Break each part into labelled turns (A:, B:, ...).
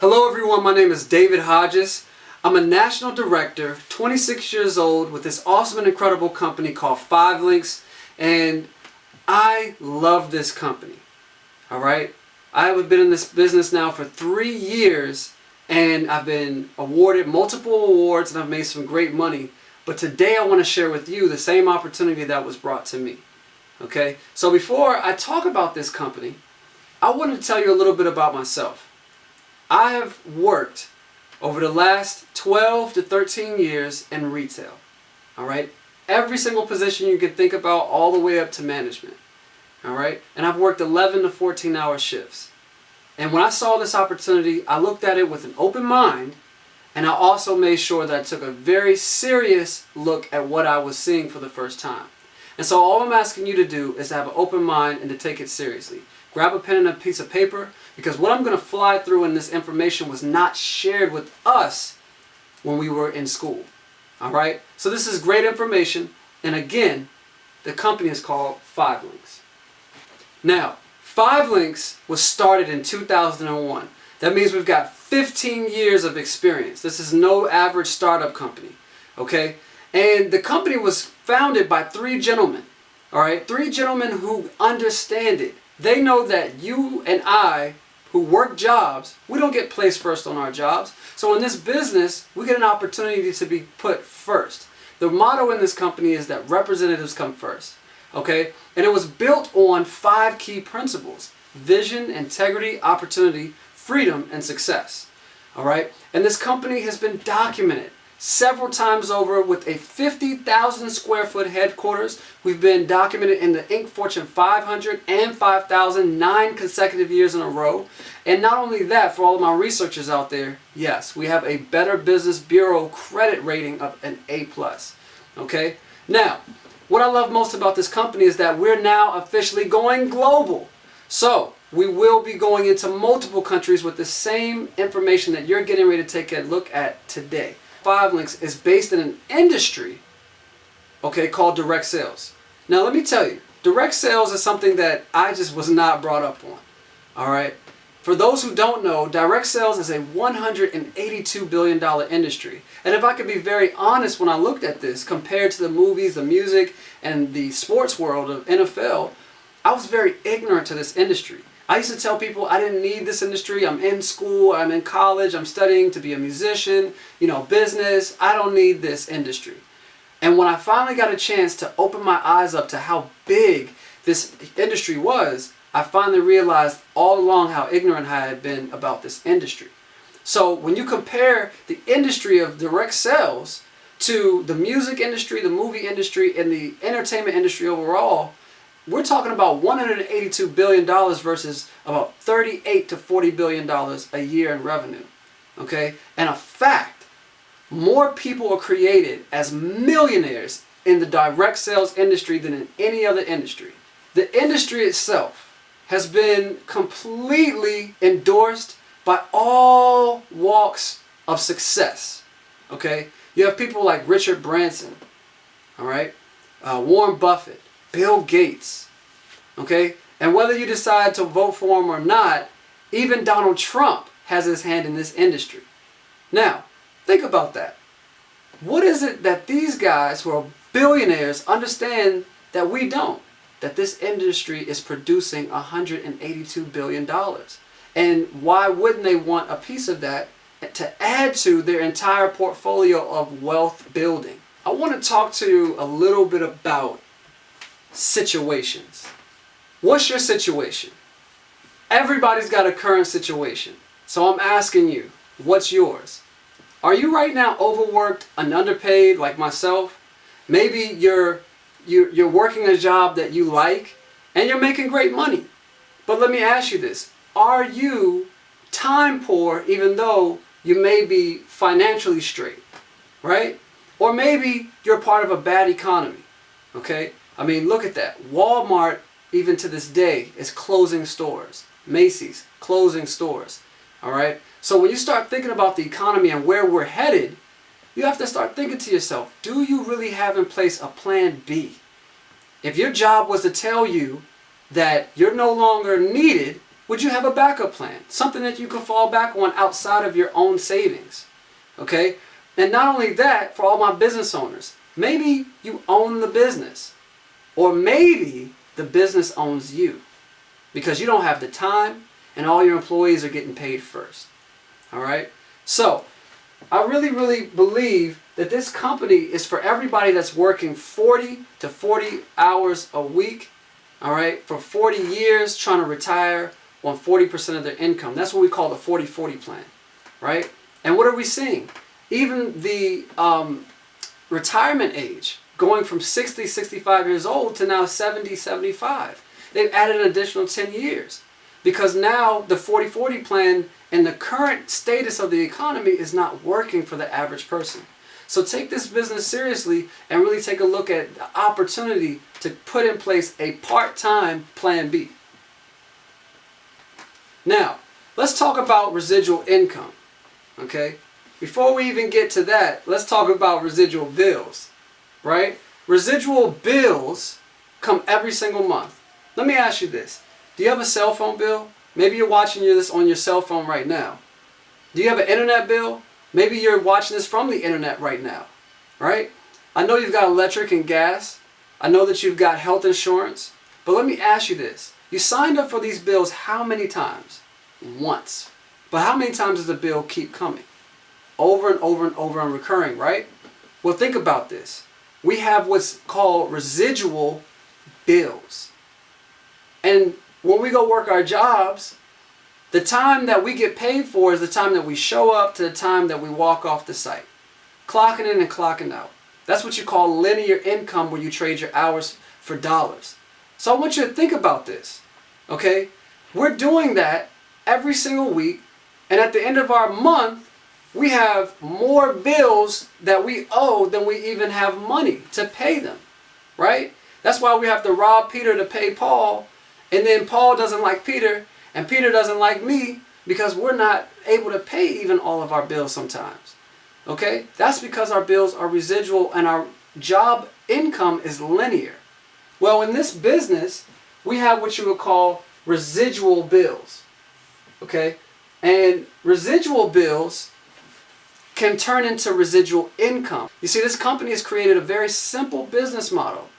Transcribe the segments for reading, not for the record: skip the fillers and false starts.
A: Hello everyone, my name is David Hodges. I'm a national director, 26 years old, with this awesome and incredible company called 5 Links, and I love this company. Alright? I have been in this business now for 3 years, and I've been awarded multiple awards and I've made some great money. But today I want to share with you the same opportunity that was brought to me. Okay? So before I talk about this company, I want to tell you a little bit about myself. I have worked over the last 12 to 13 years in retail. Alright? Every single position you can think about, all the way up to management. Alright? And I've worked 11 to 14 hour shifts. And when I saw this opportunity, I looked at it with an open mind, and I also made sure that I took a very serious look at what I was seeing for the first time. And so all I'm asking you to do is to have an open mind and to take it seriously. Grab a pen and a piece of paper, because what I'm going to fly through in this information was not shared with us when we were in school. Alright? So this is great information, and again, the company is called 5 Links. Now, 5 Links was started in 2001. That means we've got 15 years of experience. This is no average startup company. Okay? And the company was founded by 3 gentlemen. Alright? 3 gentlemen who understand it. They know that you and I, who work jobs, we don't get placed first on our jobs. So in this business, we get an opportunity to be put first. The motto in this company is that representatives come first. Okay? And it was built on 5 key principles: vision, integrity, opportunity, freedom, and success. Alright? And this company has been documented several times over with a 50,000 square foot headquarters. We've been documented in the Inc. Fortune 500 and 5,000 9 consecutive years in a row. And not only that, for all of my researchers out there, yes, we have a Better Business Bureau credit rating of an A+. Okay? Now, what I love most about this company is that we're now officially going global. So, we will be going into multiple countries with the same information that you're getting ready to take a look at today. 5 Links is based in an industry, okay, called direct sales. Now let me tell you, direct sales is something that I just was not brought up on. Alright? For those who don't know, direct sales is a $182 billion industry. And if I could be very honest, when I looked at this, compared to the movies, the music, and the sports world of NFL, I was very ignorant to this industry. I used to tell people I didn't need this industry. I'm in school, I'm in college, I'm studying to be a musician, business. I don't need this industry. And when I finally got a chance to open my eyes up to how big this industry was, I finally realized all along how ignorant I had been about this industry. So when you compare the industry of direct sales to the music industry, the movie industry, and the entertainment industry overall, we're talking about $182 billion versus about $38 to $40 billion a year in revenue. Okay? And a fact, more people are created as millionaires in the direct sales industry than in any other industry. The industry itself has been completely endorsed by all walks of success. Okay? You have people like Richard Branson, all right? Warren Buffett, Bill Gates, okay? And whether you decide to vote for him or not, even Donald Trump has his hand in this industry. Now, think about that. What is it that these guys who are billionaires understand that we don't? That this industry is producing $182 billion. And why wouldn't they want a piece of that to add to their entire portfolio of wealth building? I want to talk to you a little bit about situations. What's your situation? Everybody's got a current situation. So I'm asking you, what's yours? Are you right now overworked and underpaid like myself? Maybe you're working a job that you like and you're making great money. But let me ask you this. Are you time poor even though you may be financially straight? Right? Or maybe you're part of a bad economy. Okay? I mean, look at that. Walmart, even to this day, is closing stores. Macy's, closing stores. Alright? So when you start thinking about the economy and where we're headed, you have to start thinking to yourself, do you really have in place a plan B? If your job was to tell you that you're no longer needed would you have a backup plan? Something that you can fall back on outside of your own savings. Okay? And not only that, for all my business owners, maybe you own the business. Or maybe the business owns you. Because you don't have the time and all your employees are getting paid first. Alright? So, I really believe that this company is for everybody that's working 40 to 40 hours a week. Alright? For 40 years trying to retire on 40% of their income. That's what we call the 40-40 plan. Right? And what are we seeing? Even the retirement age going from 60, 65 years old to now 70, 75. They've added an additional 10 years. Because now the 40-40 plan and the current status of the economy is not working for the average person. So take this business seriously and really take a look at the opportunity to put in place a part-time plan B. Now, let's talk about residual income. Okay? Before we even get to that, let's talk about residual bills. Right? Residual bills come every single month. Let me ask you this. Do you have a cell phone bill? Maybe you're watching this on your cell phone right now. Do you have an internet bill? Maybe you're watching this from the internet right now. Right? I know you've got electric and gas. I know that you've got health insurance. But let me ask you this. You signed up for these bills how many times? Once. But how many times does the bill keep coming? Over and over and over and recurring, right? Well, think about this. We have what's called residual bills. And when we go work our jobs, the time that we get paid for is the time that we show up to the time that we walk off the site. Clocking in and clocking out. That's what you call linear income, where you trade your hours for dollars. So I want you to think about this. Okay? We're doing that every single week, and at the end of our month, we have more bills that we owe than we even have money to pay them. Right? That's why we have to rob Peter to pay Paul, and then Paul doesn't like Peter, and Peter doesn't like me, because we're not able to pay even all of our bills sometimes. Okay? That's because our bills are residual and our job income is linear. Well, in this business, we have what you would call residual bills. Okay? And residual bills can turn into residual income. You see, this company has created a very simple business model.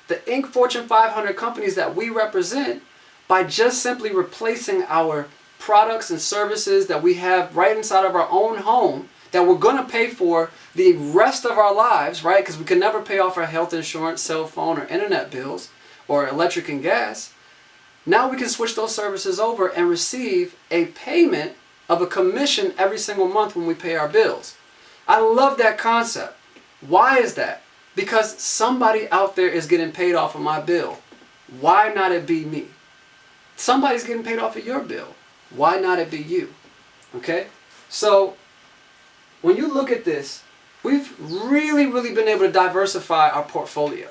A: The Inc. Fortune 500 companies that we represent, by just simply replacing our products and services that we have right inside of our own home, that we're going to pay for the rest of our lives, right? Because we can never pay off our health insurance, cell phone, or internet bills, or electric and gas. Now we can switch those services over and receive a payment of a commission every single month when we pay our bills. I love that concept. Why is that? Because somebody out there is getting paid off of my bill. Why not it be me? Somebody's getting paid off of your bill. Why not it be you? Okay? So, when you look at this, we've really been able to diversify our portfolio.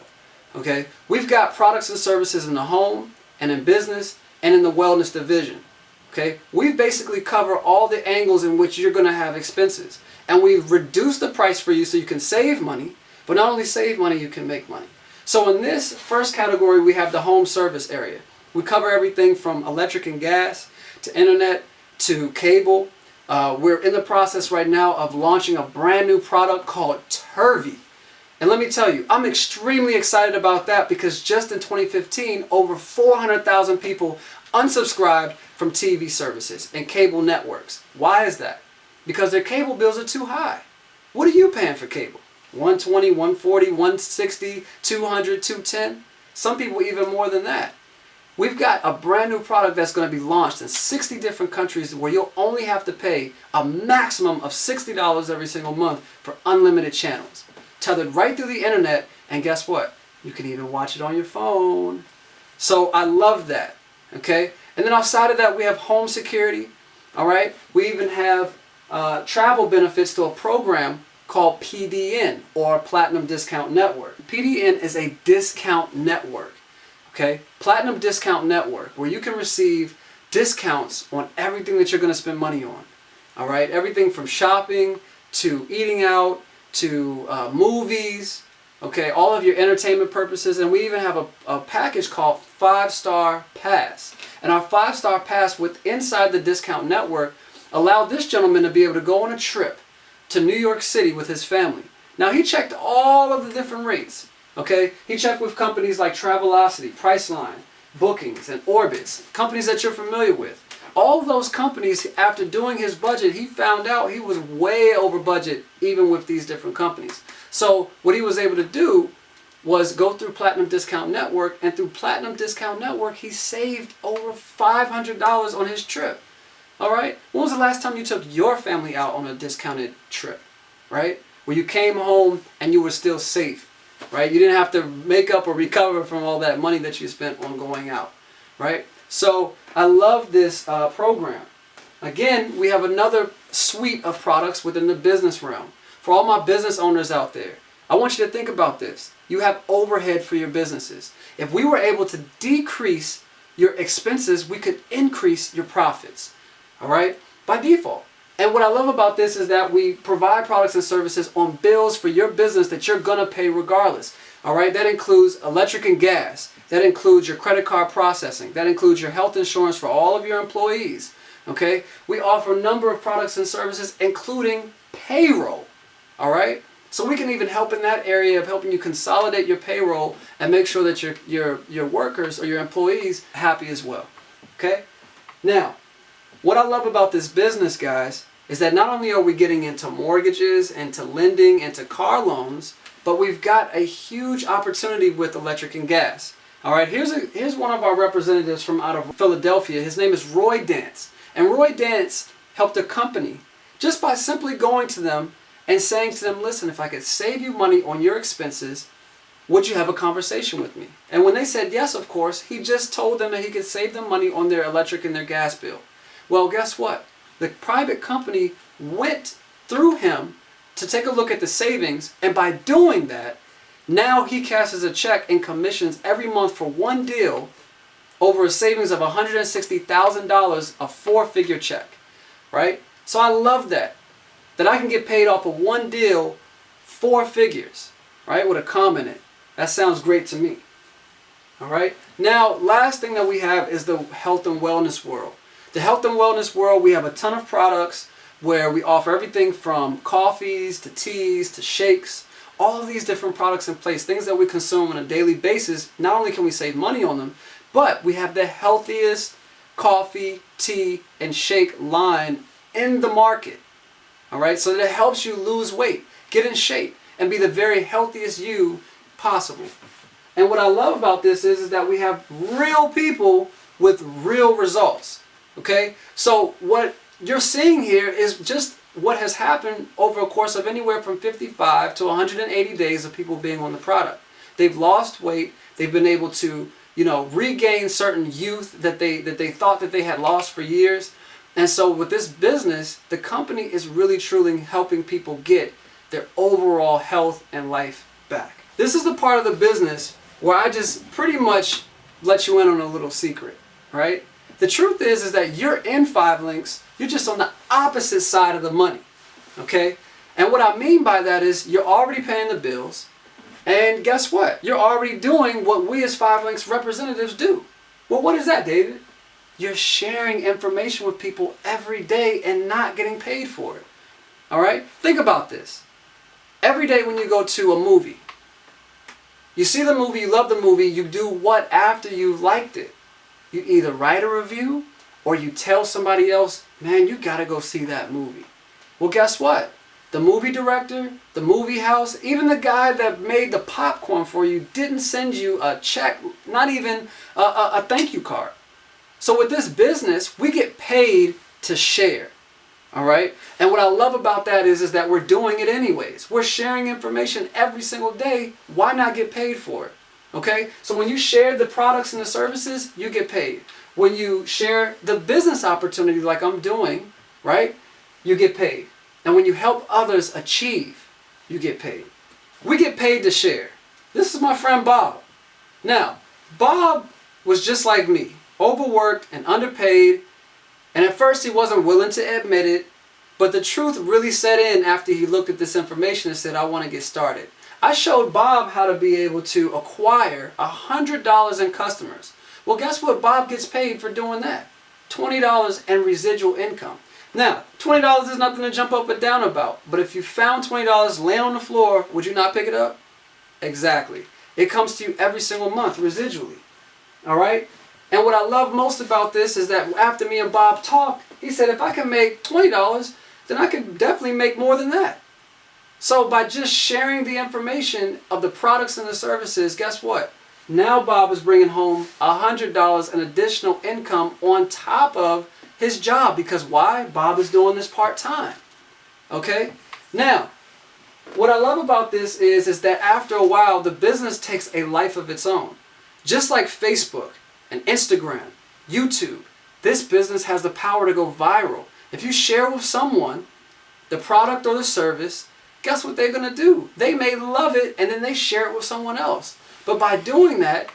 A: Okay? We've got products and services in the home, and in business, and in the wellness division. Okay? We've basically covered all the angles in which you're going to have expenses. And we've reduced the price for you so you can save money, but not only save money, you can make money. So in this first category, we have the home service area. We cover everything from electric and gas, to internet, to cable. We're in the process right now of launching a brand new product called Turvy. And let me tell you, I'm extremely excited about that, because just in 2015, over 400,000 people unsubscribed from TV services and cable networks. Why is that? Because their cable bills are too high. What are you paying for cable? $120, $140, $160, $200, $210? Some people even more than that. We've got a brand new product that's going to be launched in 60 different countries, where you'll only have to pay a maximum of $60 every single month for unlimited channels. Tethered right through the internet, and guess what? You can even watch it on your phone. So I love that. Okay? And then outside of that, we have home security. Alright? We even have travel benefits to a program called PDN, or Platinum Discount Network. PDN is a discount network. Okay? Platinum Discount Network, where you can receive discounts on everything that you're going to spend money on. Alright? Everything from shopping to eating out to movies. Okay? All of your entertainment purposes. And we even have a package called 5-star pass. And our 5-star pass inside the discount network allowed this gentleman to be able to go on a trip to New York City with his family. Now, he checked all of the different rates. Okay, he checked with companies like Travelocity, Priceline, Bookings, and Orbitz, companies that you're familiar with. All of those companies, after doing his budget, he found out he was way over budget even with these different companies. So what he was able to do was go through Platinum Discount Network, and through Platinum Discount Network, he saved over $500 on his trip. All right? When was the last time you took your family out on a discounted trip? Right? Where you came home and you were still safe. Right? You didn't have to make up or recover from all that money that you spent on going out. Right? So I love this program. Again, we have another suite of products within the business realm. For all my business owners out there, I want you to think about this. You have overhead for your businesses. If we were able to decrease your expenses, we could increase your profits. All right? By default. And what I love about this is that we provide products and services on bills for your business that you're going to pay regardless. All right? That includes electric and gas. That includes your credit card processing. That includes your health insurance for all of your employees. Okay? We offer a number of products and services, including payroll. All right? So we can even help in that area of helping you consolidate your payroll and make sure that your workers or your employees are happy as well. Okay? Now, what I love about this business, guys, is that not only are we getting into mortgages, into lending, into car loans, but we've got a huge opportunity with electric and gas. All right, here's one of our representatives from out of Philadelphia. His name is Roy Dance. And Roy Dance helped a company just by simply going to them and saying to them, listen, if I could save you money on your expenses, would you have a conversation with me? And when they said yes, of course, he just told them that he could save them money on their electric and their gas bill. Well, guess what? The private company went through him to take a look at the savings, and by doing that, now he cashes a check in commissions every month for one deal over a savings of $160,000, a 4-figure check, right? So I love that I can get paid off of one deal, 4 figures, right, with a comma in it. That sounds great to me, all right? Now, last thing that we have is the health and wellness world. The health and wellness world, we have a ton of products where we offer everything from coffees to teas to shakes, all of these different products in place, things that we consume on a daily basis. Not only can we save money on them, but we have the healthiest coffee, tea, and shake line in the market. All right, so that it helps you lose weight, get in shape, and be the very healthiest you possible. And what I love about this is that we have real people with real results. Okay, so what you're seeing here is just what has happened over a course of anywhere from 55 to 180 days of people being on the product. They've lost weight. They've been able to, regain certain youth that they thought that they had lost for years. And so with this business, the company is really truly helping people get their overall health and life back. This is the part of the business where I just pretty much let you in on a little secret, right? The truth is that you're in 5 links, you're just on the opposite side of the money, okay? And what I mean by that is you're already paying the bills, and guess what? You're already doing what we as 5 links representatives do. Well, what is that, David? You're sharing information with people every day and not getting paid for it, all right? Think about this. Every day when you go to a movie, you see the movie, you love the movie, you do what after you've liked it? You either write a review or you tell somebody else, man, you got to go see that movie. Well, guess what? The movie director, the movie house, even the guy that made the popcorn for you didn't send you a check, not even a thank you card. So with this business, we get paid to share. All right? And what I love about that is that we're doing it anyways. We're sharing information every single day. Why not get paid for it? Okay, so when you share the products and the services, you get paid. When you share the business opportunity like I'm doing, right, you get paid. And when you help others achieve, you get paid. We get paid to share. This is my friend Bob. Now, Bob was just like me, overworked and underpaid. And at first he wasn't willing to admit it, but the truth really set in after he looked at this information and said, I want to get started. I showed Bob how to be able to acquire $100 in customers. Well, guess what? Bob gets paid for doing that. $20 and residual income. Now, $20 is nothing to jump up and down about, but if you found $20 laying on the floor, would you not pick it up? Exactly. It comes to you every single month, residually. All right? And what I love most about this is that after me and Bob talked, he said, if I can make $20, then I can definitely make more than that. So by just sharing the information of the products and the services, guess what? Now Bob is bringing home $100 in additional income on top of his job. Because why? Bob is doing this part-time. Okay? Now, what I love about this is that after a while, the business takes a life of its own. Just like Facebook and Instagram, YouTube, this business has the power to go viral. If you share with someone the product or the service, guess what they're going to do? They may love it and then they share it with someone else. But by doing that,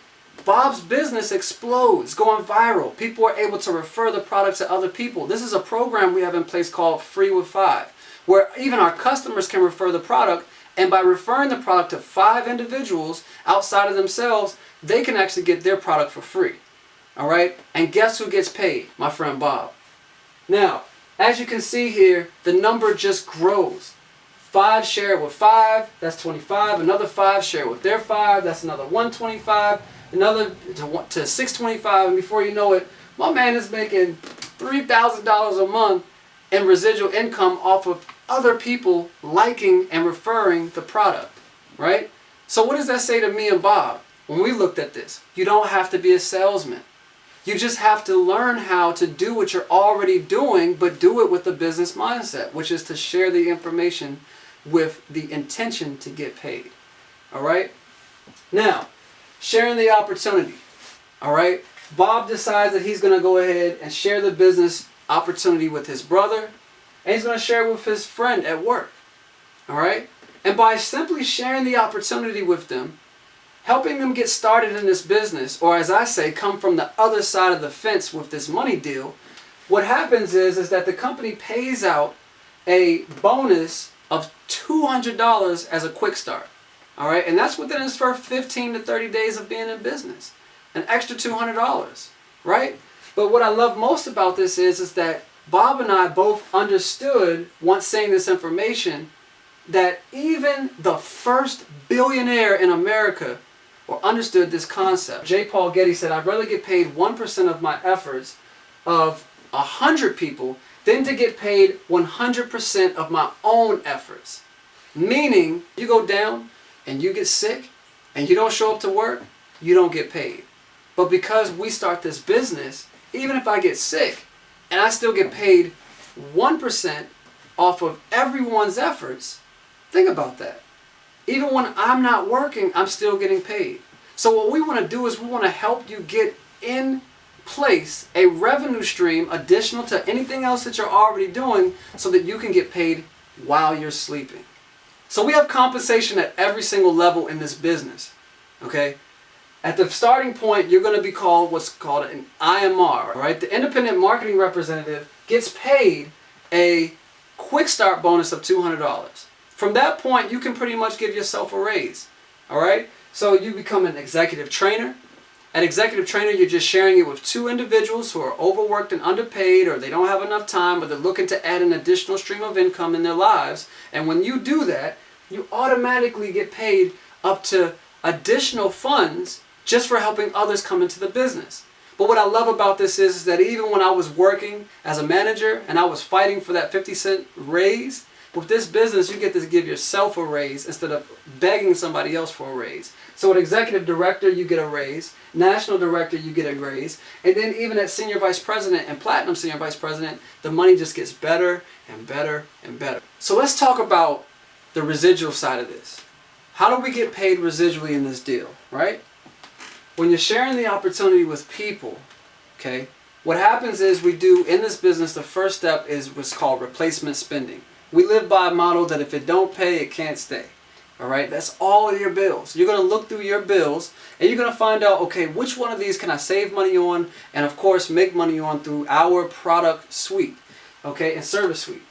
A: Bob's business explodes, going viral. People are able to refer the product to other people. This is a program we have in place called Free with 5, where even our customers can refer the product, and by referring the product to 5 individuals outside of themselves, they can actually get their product for free. All right? And guess who gets paid? My friend Bob. Now, as you can see here, the number just grows. 5 share it with 5, that's 25. Another 5 share it with their 5, that's another 125. Another to 625, and before you know it, my man is making $3,000 a month in residual income off of other people liking and referring the product, right? So what does that say to me and Bob when we looked at this? You don't have to be a salesman. You just have to learn how to do what you're already doing, but do it with the business mindset, which is to share the information with the intention to get paid. All right? Now, sharing the opportunity. All right? Bob decides that he's going to go ahead and share the business opportunity with his brother, and he's going to share it with his friend at work. All right? And by simply sharing the opportunity with them, helping them get started in this business, or as I say, come from the other side of the fence with this money deal, what happens is that the company pays out a bonus of $200 as a quick start. All right, and that's within his first 15 to 30 days of being in business. An extra $200, right? But what I love most about this is that Bob and I both understood, once saying this information, that even the first billionaire in America understood this concept. J. Paul Getty said, I'd rather get paid 1% of my efforts of 100 people than to get paid 100% of my own efforts. Meaning, you go down and you get sick and you don't show up to work, you don't get paid. But because we start this business, even if I get sick and I still get paid 1% off of everyone's efforts, think about that. Even when I'm not working, I'm still getting paid. So what we want to do is we want to help you get in place a revenue stream additional to anything else that you're already doing so that you can get paid while you're sleeping. So we have compensation at every single level in this business. Okay? At the starting point, you're going to be called what's called an IMR. Right? The independent marketing representative gets paid a quick start bonus of $200. From that point, you can pretty much give yourself a raise. All right? So you become an executive trainer. At executive trainer, you're just sharing it with 2 individuals who are overworked and underpaid, or they don't have enough time, but they're looking to add an additional stream of income in their lives. And when you do that, you automatically get paid up to additional funds just for helping others come into the business. But what I love about this is that even when I was working as a manager and I was fighting for that 50-cent raise, with this business, you get to give yourself a raise instead of begging somebody else for a raise. So at executive director, you get a raise. National director, you get a raise. And then even at senior vice president and platinum senior vice president, the money just gets better and better and better. So let's talk about the residual side of this. How do we get paid residually in this deal, right? When you're sharing the opportunity with people, okay, what happens is we do in this business, the first step is what's called replacement spending. We live by a model that if it don't pay, it can't stay. All right, that's all of your bills. You're going to look through your bills and you're going to find out, okay, which one of these can I save money on and of course make money on through our product suite, okay, and service suite.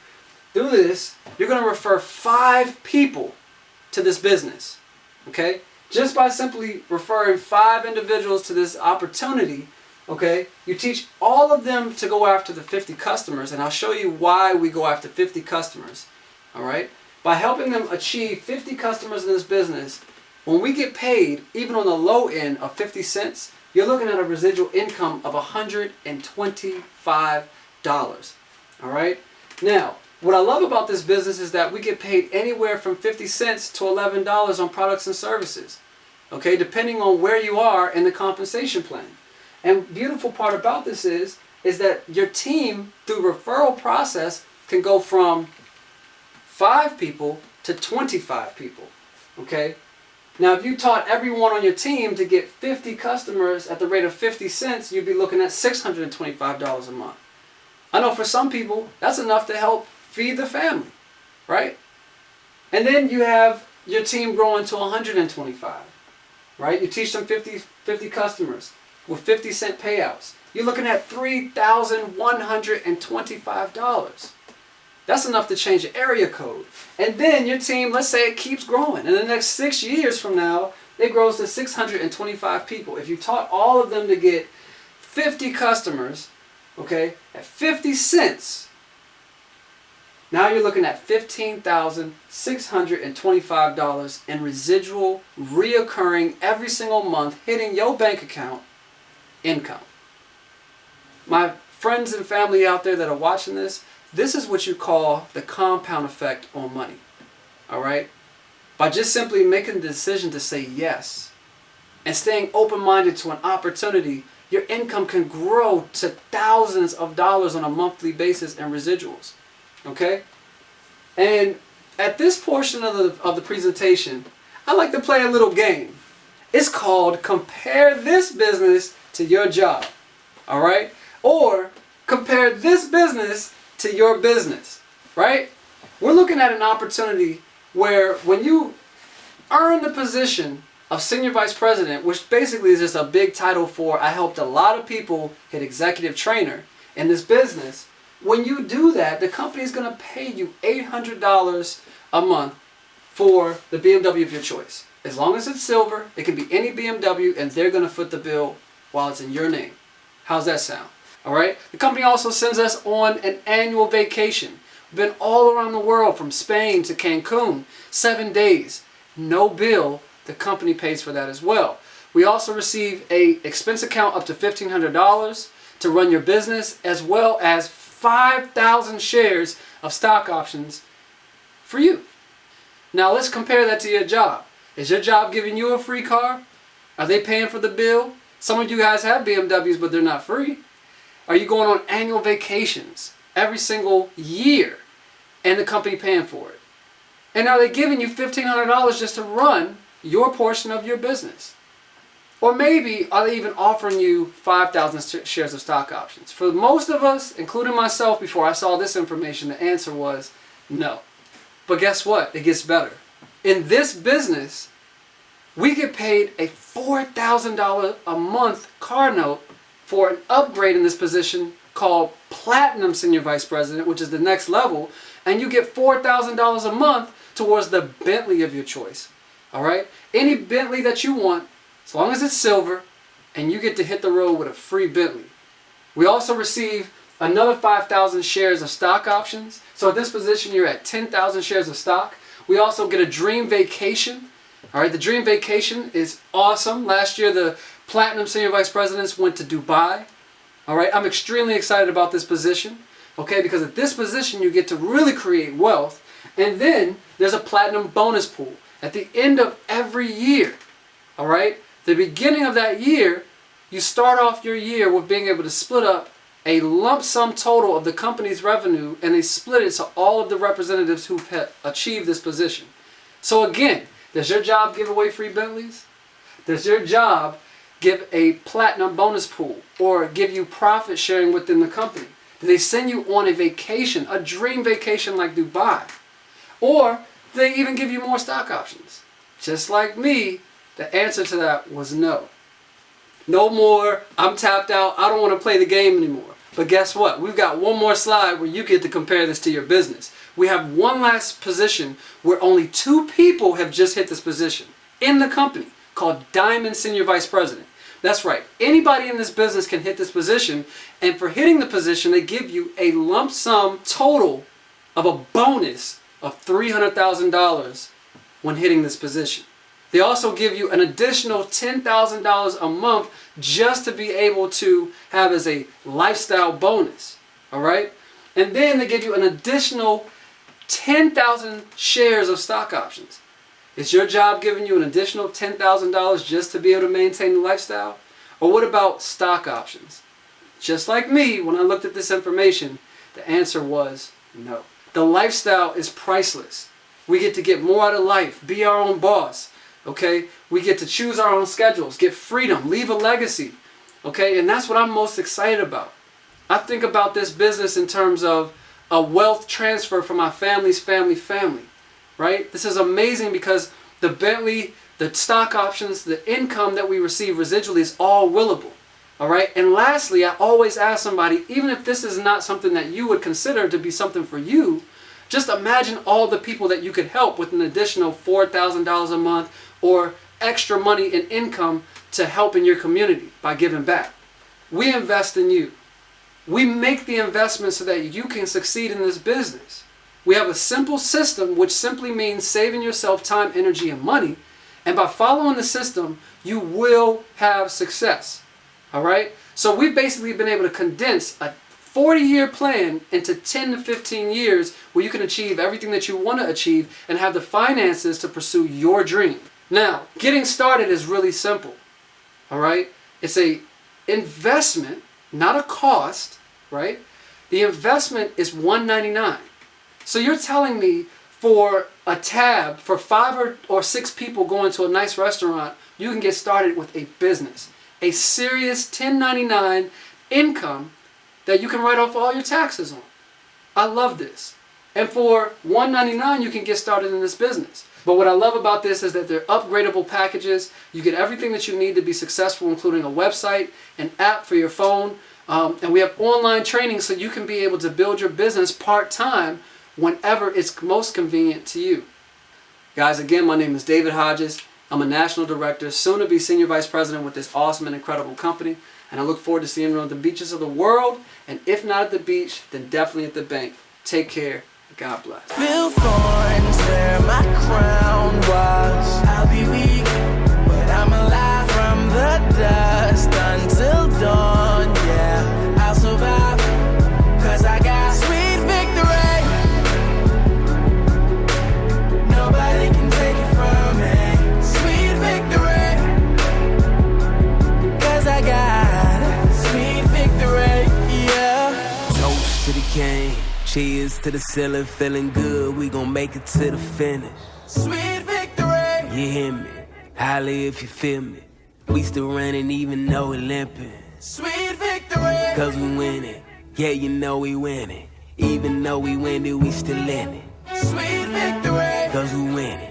A: Through this, you're going to refer 5 people to this business, okay? Just by simply referring 5 individuals to this opportunity, okay, you teach all of them to go after the 50 customers, and I'll show you why we go after 50 customers, all right? By helping them achieve 50 customers in this business, when we get paid, even on the low end of 50 cents, you're looking at a residual income of $125, all right? Now, what I love about this business is that we get paid anywhere from 50 cents to $11 on products and services, okay, depending on where you are in the compensation plan. And the beautiful part about this is that your team, through referral process, can go from 5 people to 25 people, okay? Now, if you taught everyone on your team to get 50 customers at the rate of 50 cents, you'd be looking at $625 a month. I know for some people, that's enough to help feed the family, right? And then you have your team growing to 125, right? You teach them 50 customers with 50-cent payouts. You're looking at $3,125. That's enough to change your area code. And then your team, let's say it keeps growing. In the next 6 years from now, it grows to 625 people. If you taught all of them to get 50 customers, okay, at 50 cents, now you're looking at $15,625 in residual, reoccurring every single month, hitting your bank account income. My friends and family out there that are watching this, this is what you call the compound effect on money. All right? By just simply making the decision to say yes and staying open-minded to an opportunity, your income can grow to thousands of dollars on a monthly basis in residuals. Okay? And at this portion of the presentation, I like to play a little game. It's called Compare This Business to Your Job. All right? Or compare this business to your business. Right? We're looking at an opportunity where when you earn the position of Senior Vice President, which basically is just a big title for I helped a lot of people hit executive trainer in this business. When you do that, the company is going to pay you $800 a month for the BMW of your choice. As long as it's silver, it can be any BMW, and they're going to foot the bill while it's in your name. How's that sound? All right? The company also sends us on an annual vacation. We've been all around the world, from Spain to Cancun, 7 days. No bill. The company pays for that as well. We also receive an expense account up to $1,500 to run your business, as well as 5,000 shares of stock options for you. Now let's compare that to your job. Is your job giving you a free car? Are they paying for the bill? Some of you guys have BMWs, but they're not free. Are you going on annual vacations every single year and the company paying for it? And are they giving you $1,500 just to run your portion of your business? Or maybe are they even offering you 5,000 shares of stock options? For most of us, including myself, before I saw this information, the answer was no. But guess what? It gets better. In this business, we get paid a $4,000 a month car note for an upgrade in this position called Platinum Senior Vice President, which is the next level, and you get $4,000 a month towards the Bentley of your choice. All right? Any Bentley that you want, as long as it's silver, and you get to hit the road with a free Bentley. We also receive another 5,000 shares of stock options. So at this position, you're at 10,000 shares of stock. We also get a dream vacation. All right, the dream vacation is awesome. Last year, the Platinum Senior Vice Presidents went to Dubai. All right, I'm extremely excited about this position. Okay, because at this position, you get to really create wealth. And then there's a Platinum bonus pool at the end of every year. All right, the beginning of that year, you start off your year with being able to split up a lump sum total of the company's revenue, and they split it to all of the representatives who've achieved this position. So again, does your job give away free Bentleys? Does your job give a platinum bonus pool or give you profit sharing within the company? Do they send you on a vacation, a dream vacation like Dubai? Or do they even give you more stock options? Just like me, the answer to that was no. No more, I'm tapped out, I don't want to play the game anymore. But guess what? We've got one more slide where you get to compare this to your business. We have one last position where only 2 people have just hit this position in the company. called Diamond Senior Vice President. That's right. Anybody in this business can hit this position, and for hitting the position, they give you a lump sum total of a bonus of $300,000 when hitting this position. They also give you an additional $10,000 a month just to be able to have as a lifestyle bonus. All right? And then they give you an additional 10,000 shares of stock options. Is your job giving you an additional $10,000 just to be able to maintain the lifestyle? Or what about stock options? Just like me, when I looked at this information, the answer was no. The lifestyle is priceless. We get to get more out of life, be our own boss, okay? We get to choose our own schedules, get freedom, leave a legacy, okay? And that's what I'm most excited about. I think about this business in terms of a wealth transfer from my family's family, right? This is amazing because the Bentley, the stock options, the income that we receive residually is all willable, all right? And lastly, I always ask somebody, even if this is not something that you would consider to be something for you, just imagine all the people that you could help with an additional $4,000 a month or extra money in income to help in your community by giving back. We invest in you. We make the investment so that you can succeed in this business. We have a simple system, which simply means saving yourself time, energy, and money. And by following the system, you will have success. All right? So we've basically been able to condense a 40-year plan into 10 to 15 years where you can achieve everything that you want to achieve and have the finances to pursue your dream. Now, getting started is really simple. All right? It's a investment, not a cost, right? The investment is $199. So you're telling me for a tab, for 5 or 6 people going to a nice restaurant, you can get started with a business, a serious $1099 income that you can write off all your taxes on. I love this. And for $199, you can get started in this business. But what I love about this is that they're upgradable packages. You get everything that you need to be successful, including a website, an app for your phone, and we have online training so you can be able to build your business part-time whenever it's most convenient to you. Guys, again, my name is David Hodges. I'm a national director, soon to be senior vice president with this awesome and incredible company. And I look forward to seeing you on the beaches of the world. And if not at the beach, then definitely at the bank. Take care. God bless.
B: Feel thorns where my crown was. I'll be weak, but I'm alive from the dust until dawn. Yeah, I'll survive, 'cause I got sweet victory. Nobody can take it from me. Sweet victory, 'cause I got sweet victory. Yeah. Toast to the king. Cheers to the ceiling, feeling good, we gon' make it to the finish. Sweet victory! You hear me? Holla if you feel me. We still running even though we're limping. Sweet victory! 'Cause we winning, yeah you know we winning. Even though we win it, we still in it. Sweet victory! 'Cause we winning.